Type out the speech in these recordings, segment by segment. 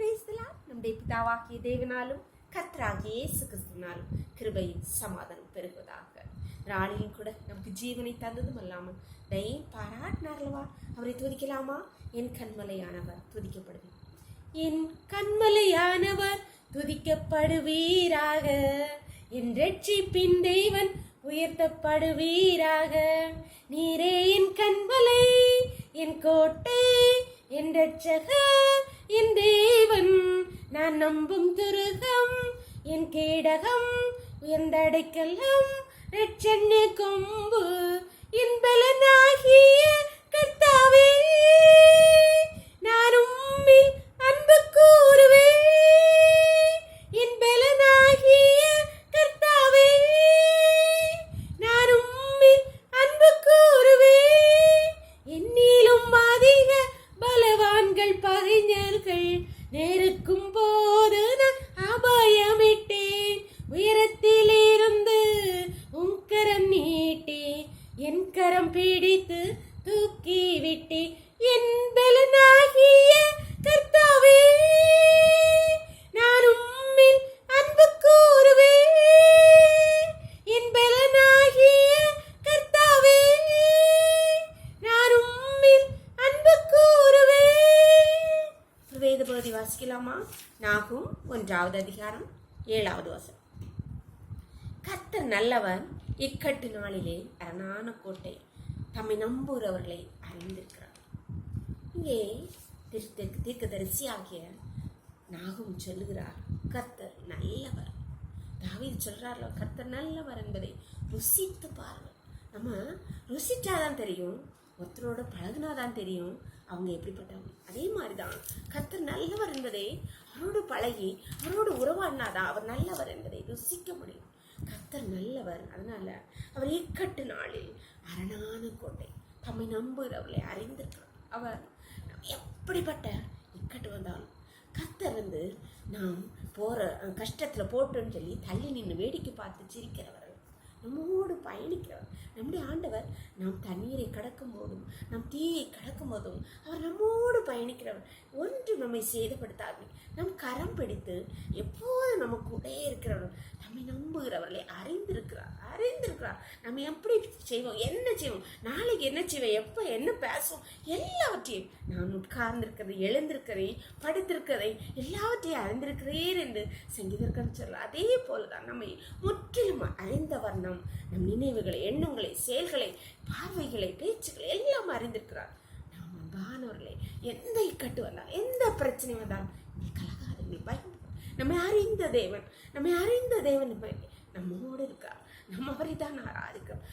நம்முடைய பிதாவாகிய தேவனாலும் கர்த்தராகிய இயேசு கிறிஸ்துவினாலும் கிருபையும் சமாதானம் பெருகுவதாக. ராணியும் கூட நமக்கு ஜீவனை தந்ததும் அல்லாமல் தயையும் பாராட்டினார்களவா, அவரை துதிக்கலாமா? என் கண்மலையானவர் துதிக்கப்படுவீர், என் கண்மலையானவர் துதிக்கப்படுவீராக, என் ரட்சிப்பின் தேவன் உயர்த்தப்படுவீராக. நீரே என் கண்மலை, என் கோட்டை, என் ரட்சகர், என் தேவன், நான் நம்பும் துருகம், என் கேடகம், உயர்ந்த அடைக்கலம், ரட்சண்ய கொம்பு, என் பலனாகிய கர்த்தாவே, நான் உம்மில் அன்பு கூறுவேன். என் பலனாகிய கர்த்தாவே, நான் உம்மில் அன்பு கூறுவேன். என்னிலும் அதிக பலவான்கள் பகைஞர்கள் நேருக்கும் போது நான் அபாயமிட்டேன். உயரத்தில் இருந்து உன் கரம் நீட்டி என் கரம் பிடித்து தூக்கி விட்டே. என் பலனாகிய கர்த்தாவே, நான் உம்மில் அன்பு கூறுவேன். என் பலனாகிய கர்த்தாவே, நான் உம்மில் அன்பு கூறுவேன். வேத பகுதி வாசிக்கலாமா? நாகும் 1வது அதிகாரம் 7வது வசனம். கர்த்தர் நல்லவர், இக்கட்டு நாளிலே அரணான கோட்டை, தம்மை நம்புகிறவர்களை அறிந்திருக்கிறார். இங்கே தீர்க்கதரிசி ஆகிய நாகும் சொல்லுகிறார், கர்த்தர் நல்லவர். தாவீது சொல்றாரோ, கர்த்தர் நல்லவர் என்பதை ருசித்து பாருங்கள். நம்ம ருசிச்சாதான் தெரியும், ஒருத்தரோட பழகுனாதான் தெரியும் அவங்க எப்படிப்பட்டவங்க. அதே மாதிரிதான் கர்த்தர் நல்லவர் என்பதை அவரோடு பழகி அவரோடு உறவாடினாதான் அவர் நல்லவர் என்பதை ருசிக்க முடியும். கர்த்தர் நல்லவர், அதனால அவர் இக்கட்டு நாளில் அரணான கோட்டை, தம்மை நம்புகிறவர்களை அறிந்திருக்கிறார். அவர் எப்படிப்பட்ட இக்கட்டு வந்தாலும் கர்த்தர் நாம் போற கஷ்டத்துல போட்டோன்னு சொல்லி தள்ளி நின்று வேடிக்கை பார்த்து சிரிக்கிறவர், நம்மோடு பயணிக்கிறவர். நம்முடைய ஆண்டவர் நாம் தண்ணீரை கடக்கும் போதும் நம் தீயை கடக்கும் போதும் அவர் நம்மோடு பயணிக்கிறவர். ஒன்று நம்மை சேதப்படுத்தாது, நம் கரம் பிடித்து எப்போது நம்ம கூட இருக்கிறவர், நம்மை நம்புகிறவர்களை அறிந்திருக்கிறார். நம்ம எப்படி செய்வோம், என்ன செய்வோம், நாளைக்கு என்ன செய்வோம், எப்போ என்ன பேசுவோம், எல்லாவற்றையும் நான் உட்கார்ந்திருக்கிறதை, எழுந்திருக்கிறதை, படுத்திருக்கிறதை எல்லாவற்றையும் அறிந்திருக்கிறேன் என்று சங்கீதர்கள் சொல்ல. அதே போலதான் நம்மை முற்றிலும் அறிந்தவர். நம் நினைவுகளை, எண்ணங்களை, செயல்களை, பார்வைகளை, பேச்சுகளை எல்லாம் அறிந்திருக்கிறார். நாம் அன்பானவர்களை, எந்த இக்கட்டு வந்தால், எந்த பிரச்சனை வந்தாலும் கலகாதங்கள் பயன்படும். நம்மை அறிந்த தேவன் நம்மோடு இருக்கார். நம்ம அவரை தான் ஆராதிக்கிறோம்.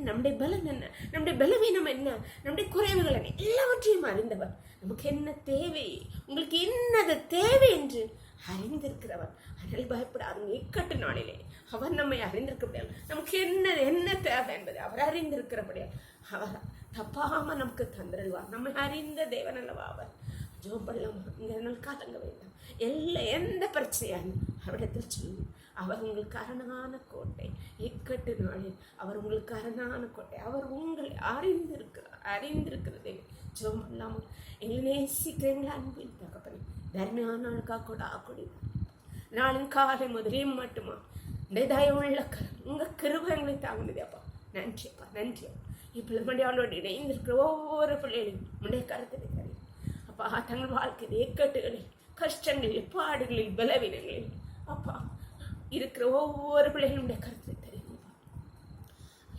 நம்முடைய பலம் என்ன, நம்முடைய பலவீனம் என்ன, நம்முடைய குறைவுகள் என்ன, எல்லாவற்றையும் அறிந்தவர். நமக்கு என்ன தேவை, உங்களுக்கு என்னது தேவை என்று அறிந்திருக்கிறவர். அதனால் பயப்படாதுங்க. இக்கட்டு நாளிலே அவர் நம்மை அறிந்திருக்கப்படியால் நமக்கு என்ன தேவை என்பதை அவர் அறிந்திருக்கிறபடியால் அவர் தப்பாம நமக்கு தந்திருவார். நம்மை அறிந்த தேவன் அல்லவா அவர். ஜோம் பண்ணலாமா? இங்க காலங்க வேண்டாம். எந்த பிரச்சனையாலும் அவரிடத்தில் சொல்லும். அவர் உங்களுக்கு அரணான கோட்டை. இக்கட்டு நாளில் அவர் உங்களுக்கு அரணான கோட்டை. அவர் உங்களை அறிந்திருக்கிறதே. ஜோம் பண்ணலாமா? எங்களை நேசிக்கிறீங்களா? அன்பின் தகப்பனே, தர்மியானாளுக்கா கூட கொடி நாளின் காலை முதலையும் மட்டுமா தயவுள்ள உங்க கிருபங்களை தாங்கினது. அப்பா நன்றிப்பா, நன்றிப்பா. இப்போட இணைந்திருக்கிற ஒவ்வொரு பிள்ளைகளையும் உடைய கருத்தை தரேன் அப்பா. தங்கள் வாழ்க்கையில் இக்கட்டுகளில், கஷ்டங்களில், பாடுகளில், பலவீனங்களில் அப்பா இருக்கிற ஒவ்வொரு பிள்ளைகளுடைய கருத்தை தெரியுமா?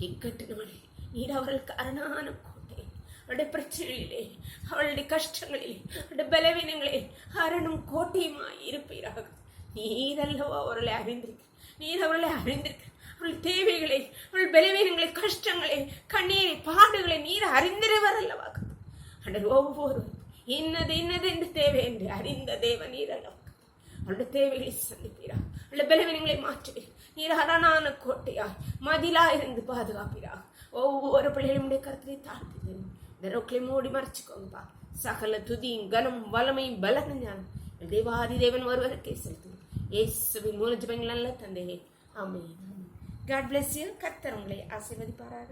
இக்கட்டு நாளில் நீர் அவர்களுக்கு அரணான கோட்டை. அவருடைய பிரச்சனைகளிலே, அவளுடைய கஷ்டங்களிலே, அவருடைய பலவீனங்களே அரணும் கோட்டையுமாய் இருப்பீராக. நீர் அல்லவா அவர்களை அறிந்திருக்க, அவர்கள் தேவைகளை, அவர்கள் பலவீனங்களை, கஷ்டங்களை, கண்ணீரை, பாடுகளை நீர் அறிந்திருவர் அல்லவா. அண்டர் ஒவ்வொரு இன்னது என்று தேவை என்று அறிந்த தேவ நீர் அல்லவா. அவருடைய தேவைகளை சந்திப்பீரா, அவருடைய பலவீனங்களை மாற்றுவீர். நீர் அரணான கோட்டையா, மதிலா இருந்து பாதுகாப்பீரா. ஒவ்வொரு பிள்ளைகளுடைய கருத்தை தாழ்த்தி இந்த ரோக்களை மூடி மறைச்சுக்கோங்கப்பா. சகல துதியும் கனம் வல்லமையும் பலனும் ஞானம் தேவாதி தேவன் ஒருவருக்கே செலுத்தும். இயேசுவின் மூலம் ஜெபங்கள் நல்ல தந்தையே, ஆமென். God bless you. கர்த்தர் உங்களை ஆசீர்வதிப்பாராக.